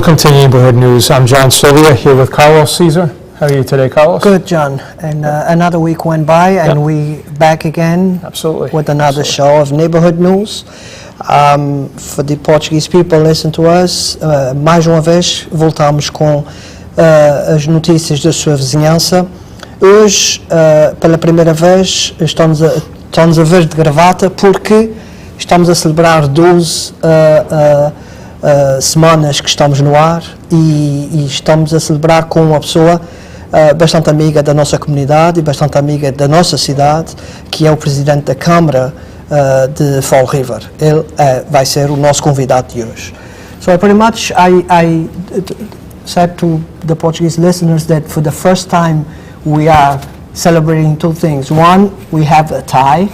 Welcome to Neighborhood News. I'm John Sylvia here with Carlos Caesar. How are you today, Carlos? Good, John. And another week went by, and we back again. Absolutely. With another show of Neighborhood News. For the Portuguese people, listen to us. Mais uma vez, voltamos com as notícias da sua vizinhança. Hoje, pela primeira vez, estamos a ver de gravata porque estamos a celebrar 12 semanas que estamos no ar e estamos a celebrar com uma pessoa bastante amiga da nossa comunidade e bastante amiga da nossa cidade, que é o presidente da Câmara de Fall River. Ele vai ser o nosso convidado de hoje. So pretty much I said to the Portuguese listeners that for the first time we are celebrating two things. One, we have a tie.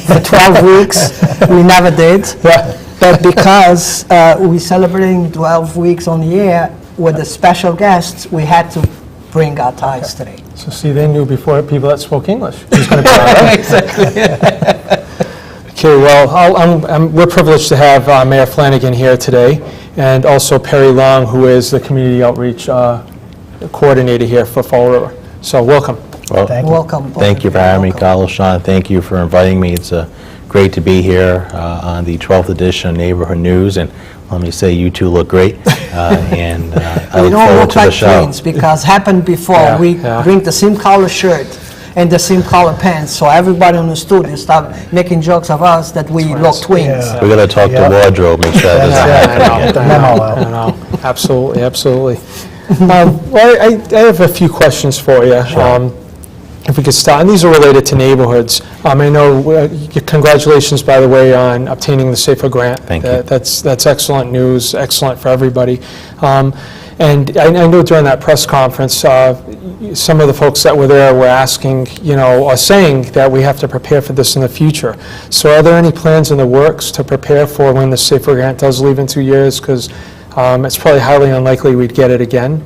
For 12 weeks, we never did. But because we're celebrating 12 weeks on the air with the special guests, we had to bring our ties today. So see, they knew before people that spoke English. Who's going to be all right? Exactly. Okay, well, we're privileged to have Mayor Flanagan here today, and also Perry Long, who is the Community Outreach Coordinator here for Fall River. So welcome. Well, Welcome. thank you for having me, Carlos. Sean, thank you for inviting me. It's great to be here on the 12th edition of Neighborhood News, and let me say you two look great, and I We look don't forward look to the like show. twins because happened before. We bring the same color shirt and the same color pants, so everybody in the studio start making jokes of us that we look twins. We're going to talk to wardrobe, make sure that doesn't happen again. I know. Absolutely, absolutely. Well, I have a few questions for you. If we could start, and these are related to neighborhoods. I know, congratulations, by the way, on obtaining the SAFER grant. Thank you. That's excellent news, excellent for everybody. And I know during that press conference, some of the folks that were there were asking, or saying that we have to prepare for this in the future. So are there any plans in the works to prepare for when the SAFER grant does leave in 2 years? Because it's probably highly unlikely we'd get it again.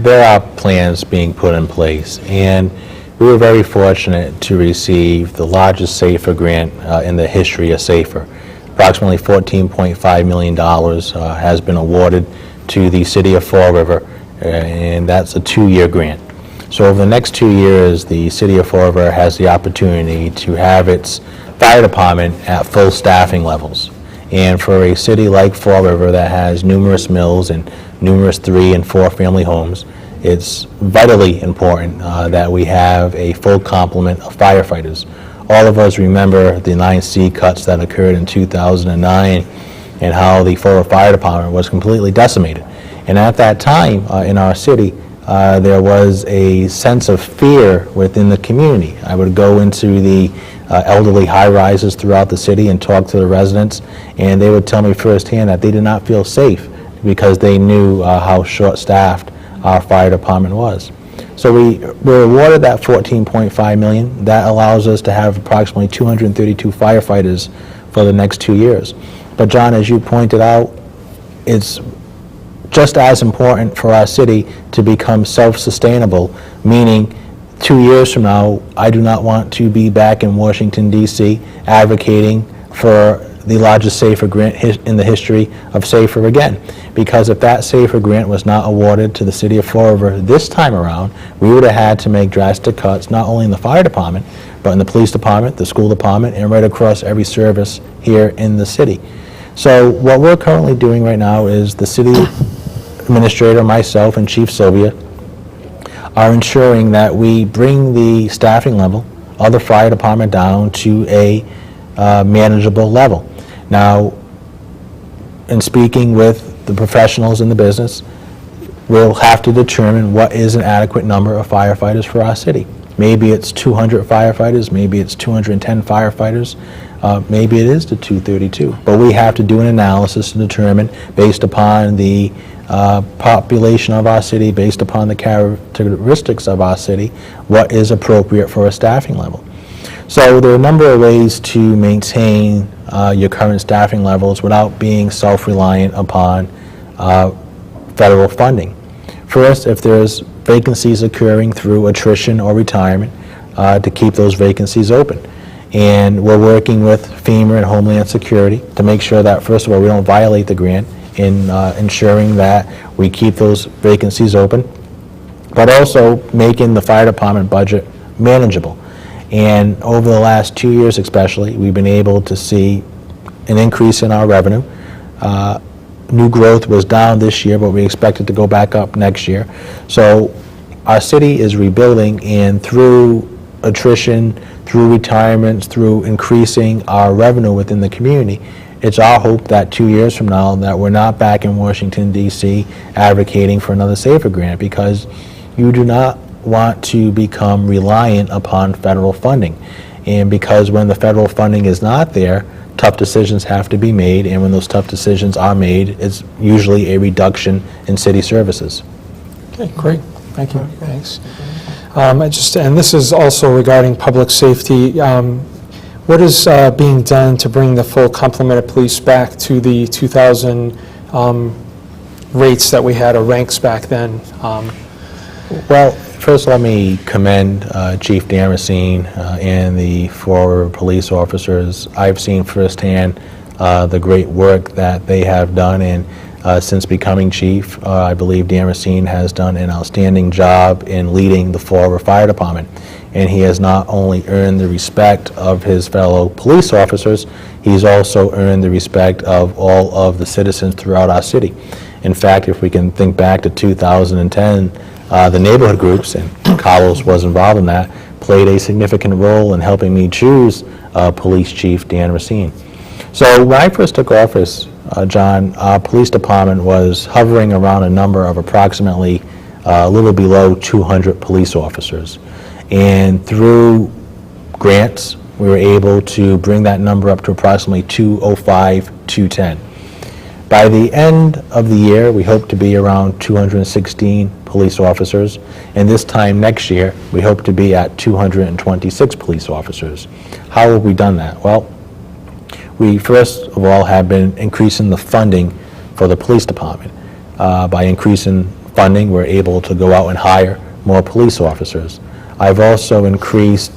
There are plans being put in place, and we were very fortunate to receive the largest SAFER grant in the history of SAFER. Approximately $14.5 million has been awarded to the city of Fall River, and that's a 2-year grant. So over the next 2 years, the city of Fall River has the opportunity to have its fire department at full staffing levels. And for a city like Fall River that has numerous mills and numerous 3- and 4-family homes, it's vitally important that we have a full complement of firefighters. All of us remember the 9C cuts that occurred in 2009 and how the Fall River Fire Department was completely decimated. And at that time in our city, there was a sense of fear within the community. I would go into the elderly high-rises throughout the city and talk to the residents, and they would tell me firsthand that they did not feel safe because they knew how short-staffed our fire department was. So we were awarded that $14.5 million. That allows us to have approximately 232 firefighters for the next 2 years. But John, as you pointed out, it's just as important for our city to become self-sustainable, meaning 2 years from now, I do not want to be back in Washington, D.C. advocating for the largest SAFER grant in the history of SAFER again. Because if that SAFER grant was not awarded to the city of Fall River this time around, we would have had to make drastic cuts, not only in the fire department, but in the police department, the school department, and right across every service here in the city. So what we're currently doing right now is the city administrator, myself, and Chief Sylvia are ensuring that we bring the staffing level of the fire department down to a manageable level. Now, in speaking with the professionals in the business, we'll have to determine what is an adequate number of firefighters for our city. Maybe it's 200 firefighters, maybe it's 210 firefighters, maybe it is the 232. But we have to do an analysis to determine, based upon the population of our city, based upon the characteristics of our city, what is appropriate for a staffing level. So there are a number of ways to maintain your current staffing levels without being self-reliant upon federal funding. First, if there's vacancies occurring through attrition or retirement, to keep those vacancies open. And we're working with FEMA and Homeland Security to make sure that, first of all, we don't violate the grant, in ensuring that we keep those vacancies open, but also making the fire department budget manageable. And over the last 2 years especially, we've been able to see an increase in our revenue. New growth was down this year, but we expect it to go back up next year. So our city is rebuilding, and through attrition, through retirements, through increasing our revenue within the community, it's our hope that 2 years from now that we're not back in Washington, D.C. advocating for another SAFER grant, because you do not want to become reliant upon federal funding. And because when the federal funding is not there, tough decisions have to be made, and when those tough decisions are made, it's usually a reduction in city services. Okay, great. Thank you. Thanks. And this is also regarding public safety. What is being done to bring the full complement of police back to the 2000 rates that we had, or ranks back then? Well, first let me commend Chief Damascene and the 4 police officers. I've seen firsthand the great work that they have done, and since becoming chief, I believe Damascene has done an outstanding job in leading the Fall Fire Department. And he has not only earned the respect of his fellow police officers, he's also earned the respect of all of the citizens throughout our city. In fact, if we can think back to 2010, the neighborhood groups, and Carlos was involved in that, played a significant role in helping me choose Police Chief Dan Racine. So when I first took office, John, our police department was hovering around a number of approximately a little below 200 police officers. And through grants, we were able to bring that number up to approximately 205, 210. By the end of the year, we hope to be around 216 police officers, and this time next year, we hope to be at 226 police officers. How have we done that? Well, we first of all have been increasing the funding for the police department. By increasing funding, we're able to go out and hire more police officers. I've also increased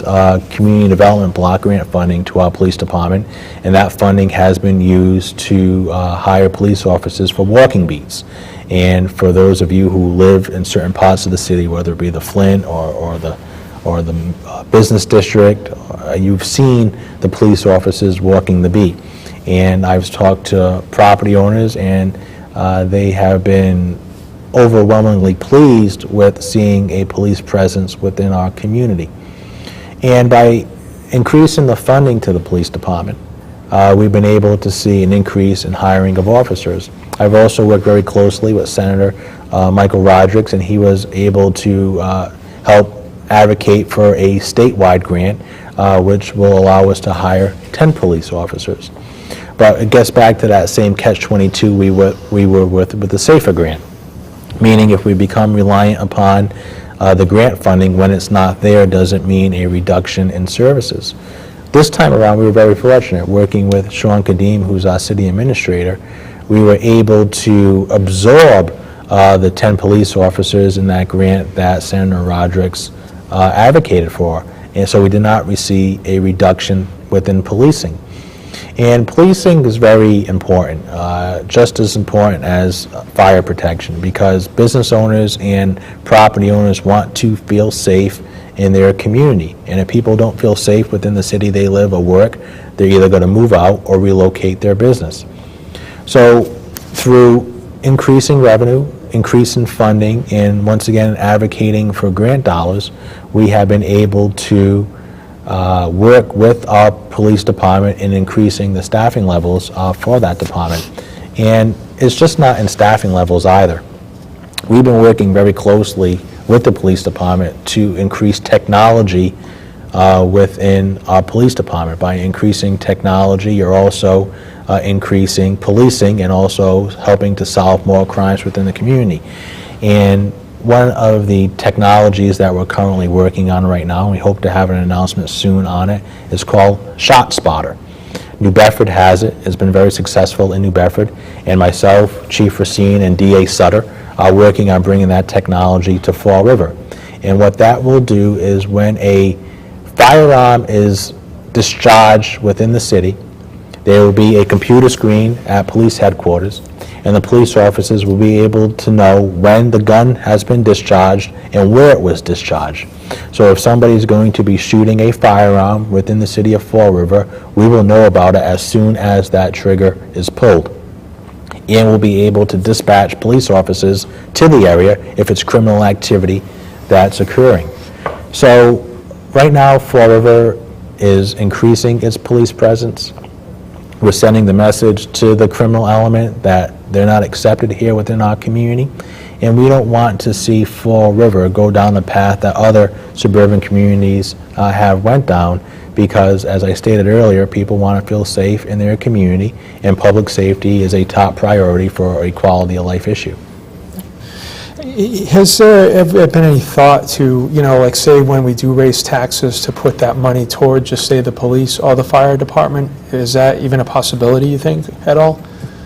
community development block grant funding to our police department, and that funding has been used to hire police officers for walking beats. And for those of you who live in certain parts of the city, whether it be the Flint or the business district, you've seen the police officers walking the beat. And I've talked to property owners, and they have been overwhelmingly pleased with seeing a police presence within our community. And by increasing the funding to the police department, we've been able to see an increase in hiring of officers. I've also worked very closely with Senator Michael Rodrigues, and he was able to help advocate for a statewide grant, which will allow us to hire 10 police officers. But it gets back to that same catch-22 we were with the SAFER grant. Meaning if we become reliant upon the grant funding when it's not there, doesn't mean a reduction in services. This time around, we were very fortunate. Working with Sean Kadim, who's our city administrator, we were able to absorb the 10 police officers in that grant that Senator Rodrigues advocated for. And so we did not receive a reduction within policing. And policing is very important, just as important as fire protection, because business owners and property owners want to feel safe in their community. And if people don't feel safe within the city they live or work, they're either going to move out or relocate their business. So through increasing revenue, increasing funding, and once again advocating for grant dollars, we have been able to work with our police department in increasing the staffing levels for that department. And it's just not in staffing levels either. We've been working very closely with the police department to increase technology within our police department. By increasing technology, you're also increasing policing and also helping to solve more crimes within the community. And one of the technologies that we're currently working on right now, and we hope to have an announcement soon on it, is called ShotSpotter. New Bedford has it. It's been very successful in New Bedford, and myself, Chief Racine, and DA Sutter are working on bringing that technology to Fall River. And what that will do is when a firearm is discharged within the city, there will be a computer screen at police headquarters, and the police officers will be able to know when the gun has been discharged and where it was discharged. So if somebody's going to be shooting a firearm within the city of Fall River, we will know about it as soon as that trigger is pulled. And we'll be able to dispatch police officers to the area if it's criminal activity that's occurring. So right now, Fall River is increasing its police presence. We're sending the message to the criminal element that they're not accepted here within our community, and we don't want to see Fall River go down the path that other suburban communities have went down, because, as I stated earlier, people want to feel safe in their community, and public safety is a top priority for a quality of life issue. Has there ever been any thought to, like say when we do raise taxes, to put that money toward just say the police or the fire department? Is that even a possibility, you think, at all?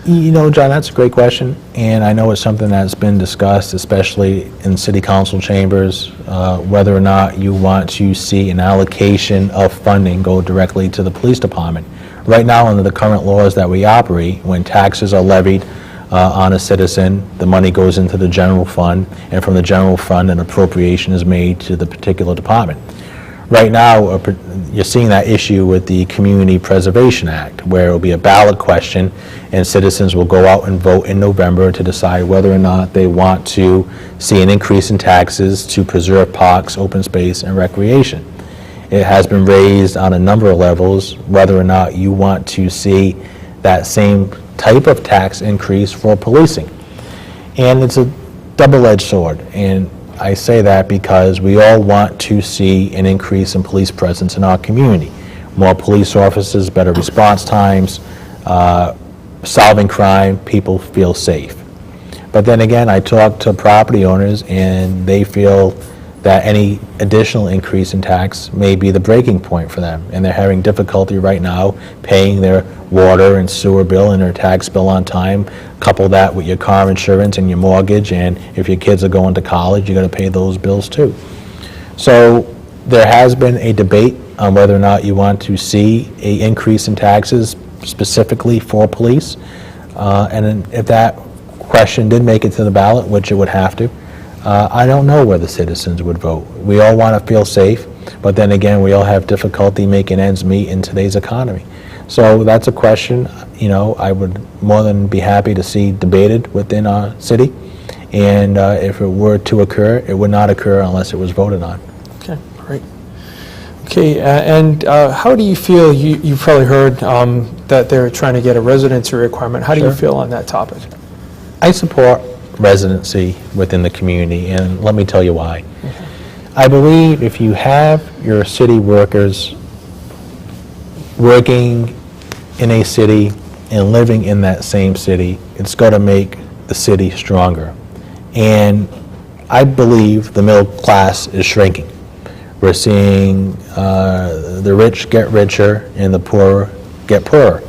John, that's a great question, and I know it's something that's been discussed, especially in city council chambers, whether or not you want to see an allocation of funding go directly to the police department. Right now, under the current laws that we operate, when taxes are levied on a citizen, the money goes into the general fund, and from the general fund, an appropriation is made to the particular department. Right now, you're seeing that issue with the Community Preservation Act, where it will be a ballot question, and citizens will go out and vote in November to decide whether or not they want to see an increase in taxes to preserve parks, open space, and recreation. It has been raised on a number of levels, whether or not you want to see that same type of tax increase for policing. And it's a double-edged sword, and I say that because we all want to see an increase in police presence in our community. More police officers, better response times, solving crime, people feel safe. But then again, I talk to property owners and they feel that any additional increase in tax may be the breaking point for them, and they're having difficulty right now paying their water and sewer bill and their tax bill on time. Couple that with your car insurance and your mortgage, and if your kids are going to college, you got to pay those bills too. So there has been a debate on whether or not you want to see an increase in taxes specifically for police, and if that question did make it to the ballot, which it would have to, I don't know where the citizens would vote. We all want to feel safe, but then again, we all have difficulty making ends meet in today's economy. So that's a question, I would more than be happy to see debated within our city, and if it were to occur, it would not occur unless it was voted on. Okay, great. Okay, and how do you feel, you've probably heard that they're trying to get a residency requirement. How do you Sure. feel on that topic? I support residency within the community, and let me tell you why. I believe if you have your city workers working in a city and living in that same city, it's going to make the city stronger. And I believe the middle class is shrinking. We're seeing the rich get richer and the poor get poorer.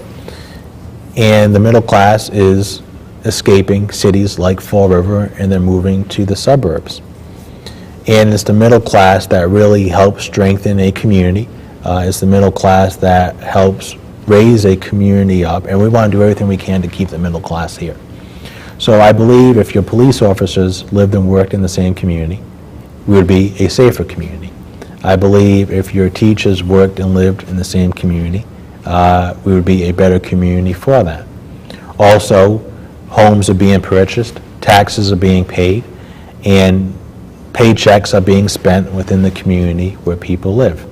And the middle class is escaping cities like Fall River, and they're moving to the suburbs. And it's the middle class that really helps strengthen a community. It's the middle class that helps raise a community up, and we want to do everything we can to keep the middle class here. So I believe if your police officers lived and worked in the same community, we would be a safer community. I believe if your teachers worked and lived in the same community, we would be a better community for that. Also, homes are being purchased, taxes are being paid, and paychecks are being spent within the community where people live.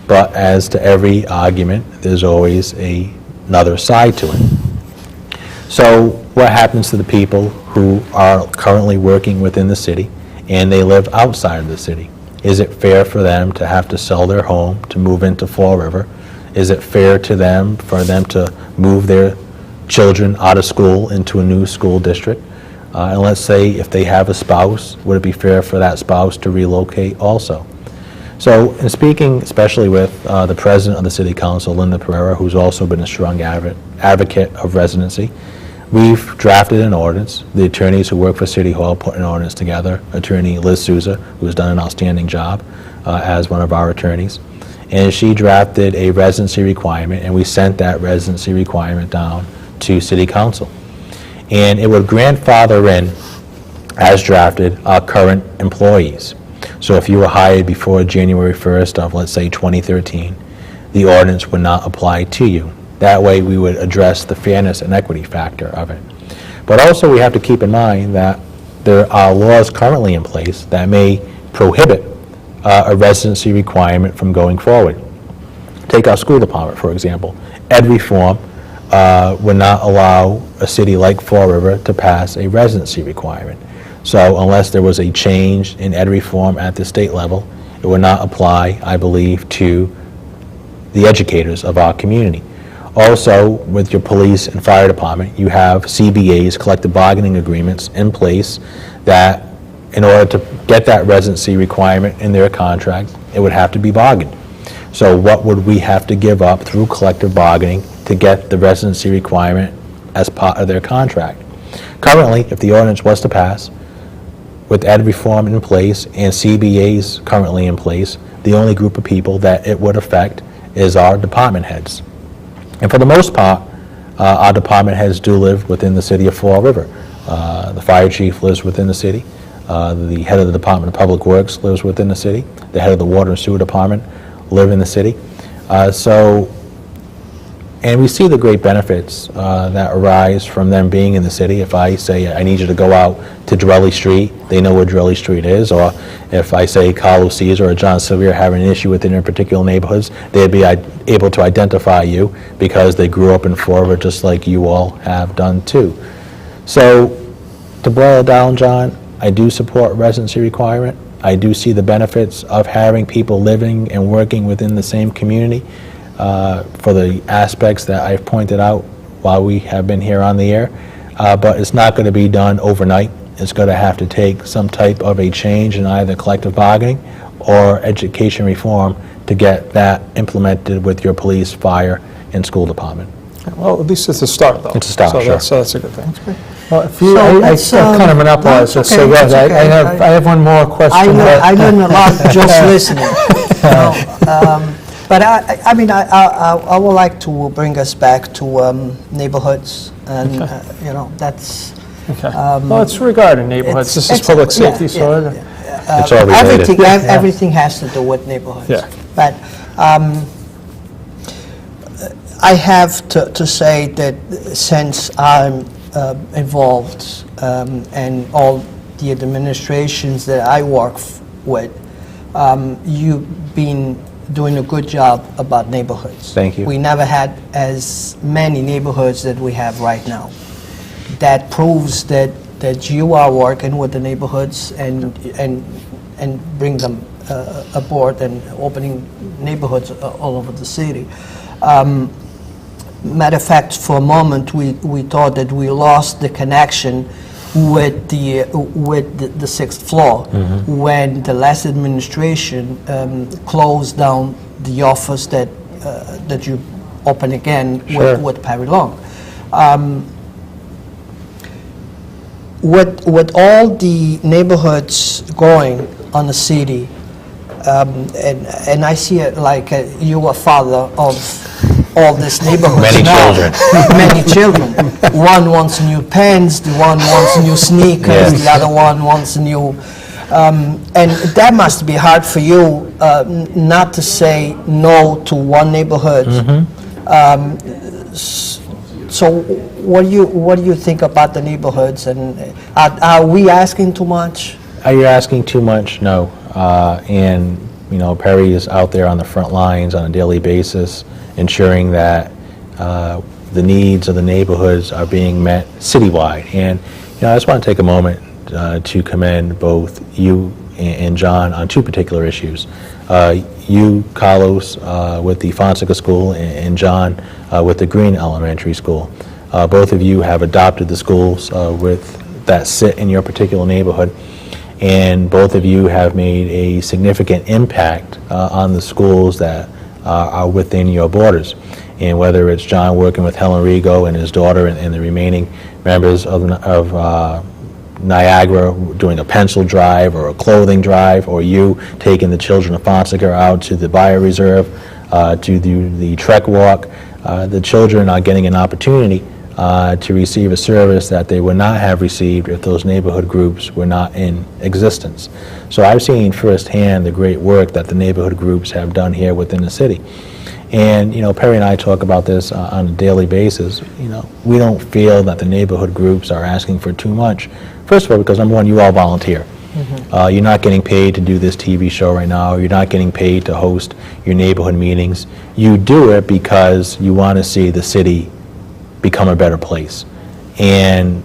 But as to every argument, there's always another side to it. So what happens to the people who are currently working within the city and they live outside of the city? Is it fair for them to have to sell their home to move into Fall River? Is it fair to them for them to move their children out of school into a new school district? And let's say if they have a spouse, would it be fair for that spouse to relocate also? So in speaking especially with the president of the City Council, Linda Pereira, who's also been a strong advocate of residency, we've drafted an ordinance. The attorneys who work for City Hall put an ordinance together. Attorney Liz Souza, who's done an outstanding job as one of our attorneys. And she drafted a residency requirement, and we sent that residency requirement down to City Council. and it would grandfather in, as drafted, our current employees. So if you were hired before January 1st of, let's say, 2013, the ordinance would not apply to you. That way, we would address the fairness and equity factor of it. But also, we have to keep in mind that there are laws currently in place that may prohibit a residency requirement from going forward. Take our school department, for example. Ed reform would not allow a city like Fall River to pass a residency requirement. So unless there was a change in ed reform at the state level, it would not apply, I believe, to the educators of our community. Also, with your police and fire department, you have CBAs, collective bargaining agreements, in place that in order to get that residency requirement in their contract, it would have to be bargained. So what would we have to give up through collective bargaining to get the residency requirement as part of their contract? Currently, if the ordinance was to pass, with ed reform in place and CBAs currently in place, the only group of people that it would affect is our department heads. And for the most part, our department heads do live within the city of Fall River. The fire chief lives within the city. The head of the Department of Public Works lives within the city. The head of the Water and Sewer Department live in the city. And we see the great benefits that arise from them being in the city. If I say, I need you to go out to Drelly Street, they know where Drelly Street is. Or if I say Carlos Caesar or John Sylvia are having an issue within their particular neighborhoods, they'd be able to identify you because they grew up in Fall River just like you all have done too. So to boil it down, John, I do support residency requirement. I do see the benefits of having people living and working within the same community. For the aspects that I've pointed out while we have been here on the air, but it's not going to be done overnight. It's going to have to take some type of a change in either collective bargaining or education reform to get that implemented with your police, fire, and school department. Well, at least it's a start, though. It's a start, so sure. That's a good thing. Well, If you, I kind of monopolized this, so okay, yeah, it's okay. I have one more question. I learned a lot just listening. But I would like to bring us back to neighborhoods, and that's Okay. Well, it's regarding neighborhoods. This is public safety, so It's all related. everything has to do with neighborhoods. Yeah. But I have to say that since I'm involved and all the administrations that I work with, you've been doing a good job about neighborhoods. Thank you. We never had as many neighborhoods that we have right now. That proves that you are working with the neighborhoods and bring them aboard and opening neighborhoods all over the city. Matter of fact, for a moment we thought that we lost the connection with the sixth floor when the last administration closed down the office that you open again with Perry Long. With all the neighborhoods growing on the city, and I see it like you are father of all these neighborhoods. Many now. children. Many children. One wants new pens, the one wants new sneakers, Yes. the other one wants new. And that must be hard for you not to say no to one neighborhood. So what do you think about the neighborhoods, and are we asking too much? Are you asking too much? No. And Perry is out there on the front lines on a daily basis, ensuring that the needs of the neighborhoods are being met citywide. And I just want to take a moment to commend both you and John on two particular issues. You, Carlos, with the Fonseca School, and John with the Green Elementary School. Both of you have adopted the schools that sit in your particular neighborhood, and both of you have made a significant impact on the schools that are within your borders. And whether it's John working with Helen Rigo and his daughter and the remaining members of Niagara doing a pencil drive or a clothing drive, or you taking the children of Fonseca out to the bioreserve to do the trek walk, the children are getting an opportunity to receive a service that they would not have received if those neighborhood groups were not in existence. So I've seen firsthand the great work that the neighborhood groups have done here within the city. And, Perry and I talk about this on a daily basis. We don't feel that the neighborhood groups are asking for too much. First of all, because number one, you all volunteer. You're not getting paid to do this TV show right now. You're not getting paid to host your neighborhood meetings. You do it because you want to see the city become a better place. And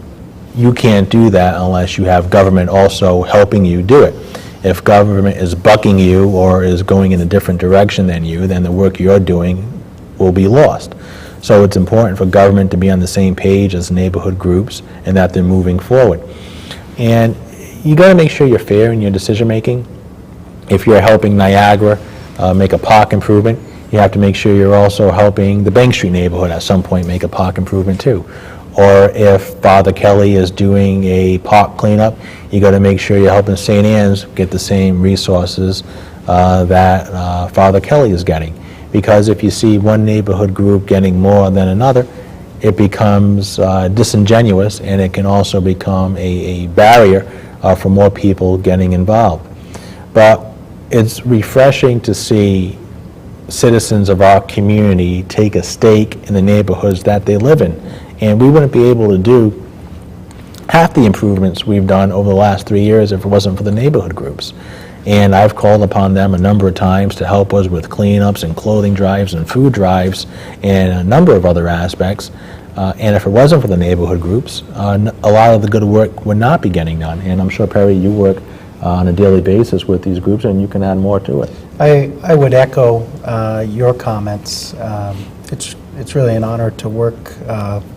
you can't do that unless you have government also helping you do it. If government is bucking you or is going in a different direction than you, then the work you're doing will be lost. So it's important for government to be on the same page as neighborhood groups and that they're moving forward. And you got to make sure you're fair in your decision making. If you're helping Niagara make a park improvement, you have to make sure you're also helping the Bank Street neighborhood at some point make a park improvement too. Or if Father Kelly is doing a park cleanup, you got to make sure you're helping St. Anne's get the same resources that Father Kelly is getting. Because if you see one neighborhood group getting more than another, it becomes disingenuous, and it can also become a barrier for more people getting involved. But it's refreshing to see citizens of our community take a stake in the neighborhoods that they live in. And we wouldn't be able to do half the improvements we've done over the last 3 years if it wasn't for the neighborhood groups. And I've called upon them a number of times to help us with cleanups and clothing drives and food drives and a number of other aspects. And if it wasn't for the neighborhood groups, a lot of the good work would not be getting done. And I'm sure, Perry, you work on a daily basis with these groups, and you can add more to it. I would echo your comments. It's really an honor to work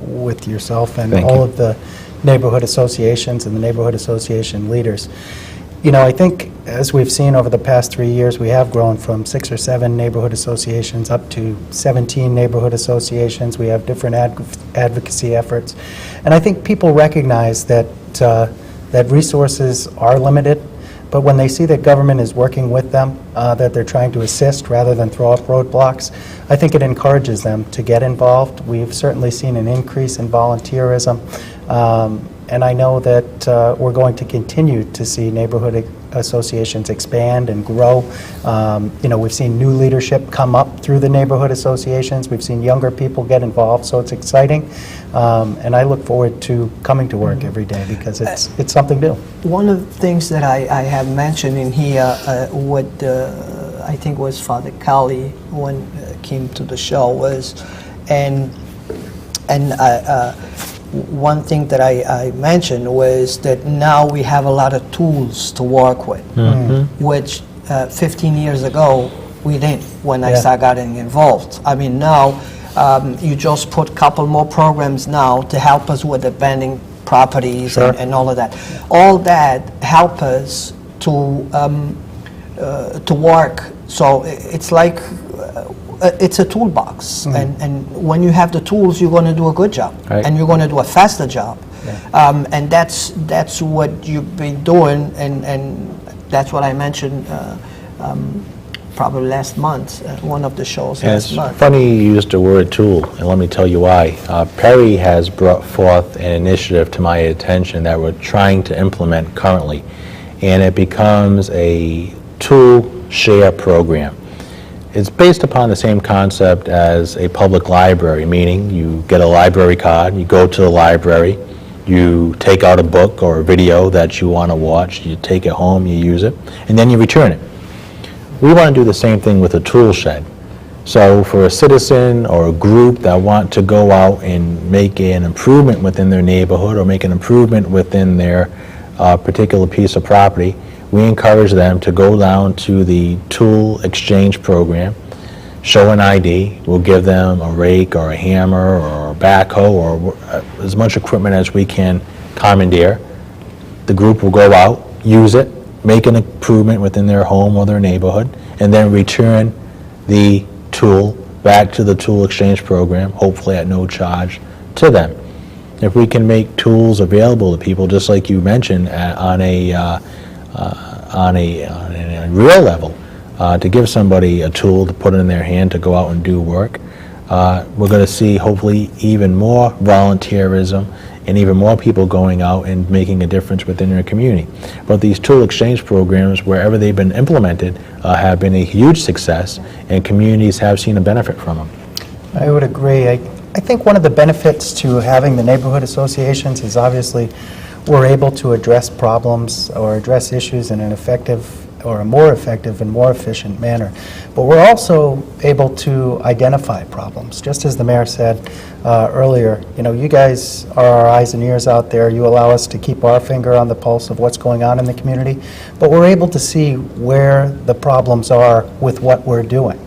with yourself and Thank all you. of the neighborhood associations and the neighborhood association leaders. I think as we've seen over the past 3 years, we have grown from 6 or 7 neighborhood associations up to 17 neighborhood associations. We have different advocacy efforts. And I think people recognize that that resources are limited, but when they see that government is working with them, that they're trying to assist rather than throw up roadblocks, I think it encourages them to get involved. We've certainly seen an increase in volunteerism. And I know that we're going to continue to see neighborhood associations expand and grow. We've seen new leadership come up through the neighborhood associations. We've seen younger people get involved, so it's exciting. And I look forward to coming to work every day because it's something new. One of the things that I have mentioned in here, what I think was Father Kelly when came to the show was, and one thing that I mentioned was that now we have a lot of tools to work with, which 15 years ago we didn't when I started getting involved. I mean, now you just put a couple more programs now to help us with abandoned properties and all of that. All that help us to work. So it's like it's a toolbox, and when you have the tools, you're going to do a good job, and you're going to do a faster job, and that's what you've been doing, and that's what I mentioned probably last month, one of the shows last month. It's funny you used the word tool, and let me tell you why. Perry has brought forth an initiative to my attention that we're trying to implement currently, and it becomes a tool share program. It's based upon the same concept as a public library, meaning you get a library card, you go to the library, you take out a book or a video that you want to watch, you take it home, you use it, and then you return it. We want to do the same thing with a tool shed. So for a citizen or a group that want to go out and make an improvement within their neighborhood or make an improvement within their particular piece of property, we encourage them to go down to the tool exchange program, show an ID, we'll give them a rake or a hammer or a backhoe or as much equipment as we can commandeer. The group will go out, use it, make an improvement within their home or their neighborhood, and then return the tool back to the tool exchange program, hopefully at no charge to them. If we can make tools available to people, just like you mentioned, on a real level, to give somebody a tool to put in their hand to go out and do work, we're going to see hopefully even more volunteerism and even more people going out and making a difference within their community. But these tool exchange programs, wherever they've been implemented, have been a huge success, and communities have seen a benefit from them. I would agree. I think one of the benefits to having the neighborhood associations is obviously we're able to address problems or address issues in an effective or a more effective and more efficient manner. But we're also able to identify problems. Just as the mayor said earlier, you know, you guys are our eyes and ears out there. You allow us to keep our finger on the pulse of what's going on in the community. But we're able to see where the problems are with what we're doing.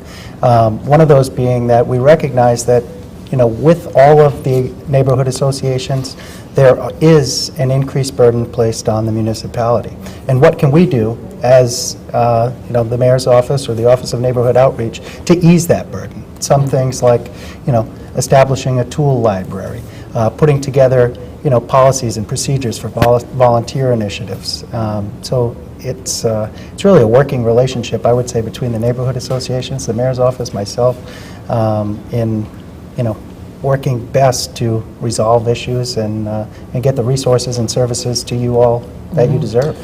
One of those being that we recognize that, you know, with all of the neighborhood associations, there is an increased burden placed on the municipality. And what can we do as, you know, the mayor's office or the Office of Neighborhood Outreach to ease that burden? Some things like, you know, establishing a tool library, putting together, you know, policies and procedures for volunteer initiatives. So it's really a working relationship, I would say, between the neighborhood associations, the mayor's office, myself, in, you know, working best to resolve issues and get the resources and services to you all that you deserve.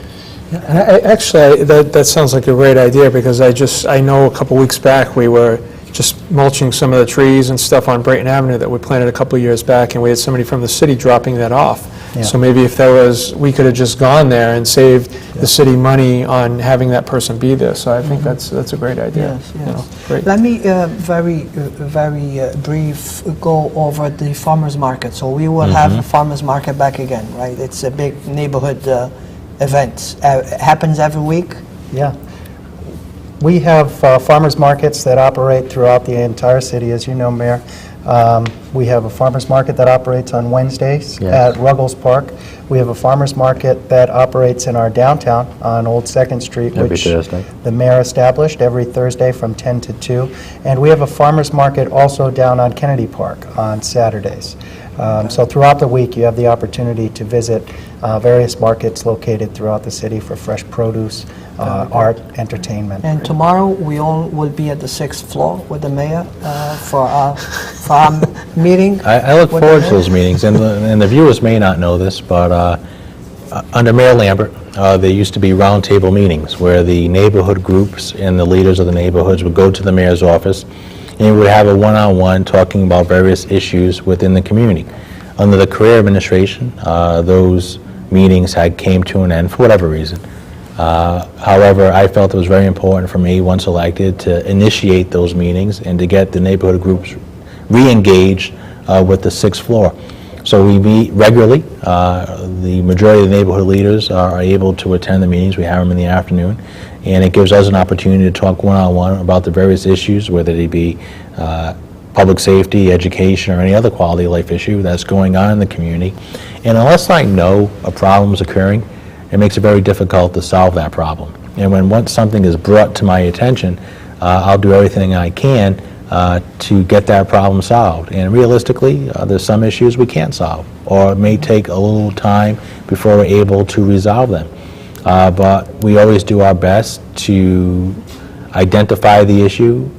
And actually, that sounds like a great idea, because I know a couple weeks back we were just mulching some of the trees and stuff on Brayton Avenue that we planted a couple years back, and we had somebody from the city dropping that off. Yeah. So maybe if there was, we could have just gone there and saved the city money on having that person be there. So I think that's a great idea. Yes, You yes. know, great. Let me very brief go over the farmers market. So we will have a farmers market back again, right? It's a big neighborhood event. Happens every week. Yeah. We have farmers markets that operate throughout the entire city, as you know, Mayor. We have a farmers market that operates on Wednesdays at Ruggles Park. We have a farmers market that operates in our downtown on Old 2nd Street, Every which Thursday. the mayor established every Thursday from 10 to 2. And we have a farmers market also down on Kennedy Park on Saturdays. So throughout the week, you have the opportunity to visit various markets located throughout the city for fresh produce, art, entertainment. And tomorrow we all will be at the 6th floor with the mayor for our meeting. I look with the forward to mayor. those meetings, and the viewers may not know this, but under Mayor Lambert, there used to be roundtable meetings where the neighborhood groups and the leaders of the neighborhoods would go to the mayor's office, and we would have a one-on-one talking about various issues within the community. Under the career administration, those meetings had came to an end for whatever reason. However, I felt it was very important for me, once elected, to initiate those meetings and to get the neighborhood groups re-engaged with the 6th floor. So we meet regularly. The majority of the neighborhood leaders are able to attend the meetings. We have them in the afternoon, and it gives us an opportunity to talk one-on-one about the various issues, whether they be public safety, education, or any other quality of life issue that's going on in the community. And unless I know a problem's occurring, it makes it very difficult to solve that problem. And once something is brought to my attention, I'll do everything I can to get that problem solved. And realistically, there's some issues we can't solve, or it may take a little time before we're able to resolve them. But we always do our best to identify the issue,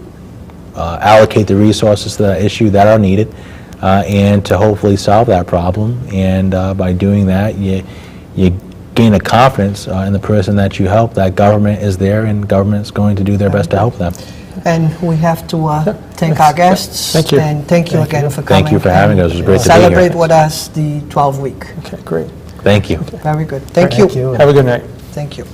allocate the resources to that issue that are needed, and to hopefully solve that problem. And by doing that, you gain a confidence in the person that you help, that government is there and government's going to do their best to help them. And we have to thank our guests. Thank you. And thank you again for coming. Thank you for having us. It was great to be here. Celebrate with us the 12th week. Okay, great. Thank you. Very good. Thank you. Thank you. Have a good night. Thank you.